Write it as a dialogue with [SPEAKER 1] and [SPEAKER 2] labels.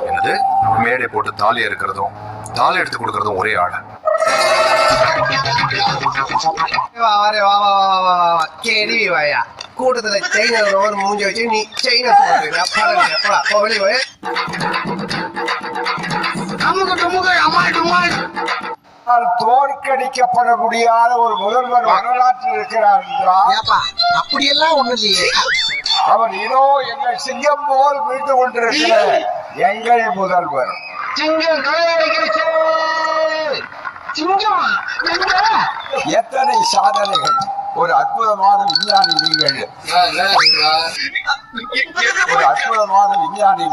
[SPEAKER 1] என்னது மேடை போட்டு தாலி இருக்கிறதும் தாலி எடுத்து கொடுக்கறதும் ஒரே ஆளு.
[SPEAKER 2] கூட்டத்துல செயின மூஞ்சி வச்சு நீ செயின
[SPEAKER 3] தோற்கடிக்கப்பட முடியாத ஒரு முதல்வர் வரலாற்றில் இருக்கிறார்
[SPEAKER 2] அப்படியெல்லாம் ஒண்ணு இல்லையே.
[SPEAKER 3] அவர் இதோ எங்கள் சிங்கம் போல் மீண்டு கொண்டிருக்கிற எங்கள் முதல்வர். எத்தனை சாதனைகள்! ஒரு அற்புதமான விஞ்ஞானி நீங்கள், ஒரு அற்புதமான விஞ்ஞானி.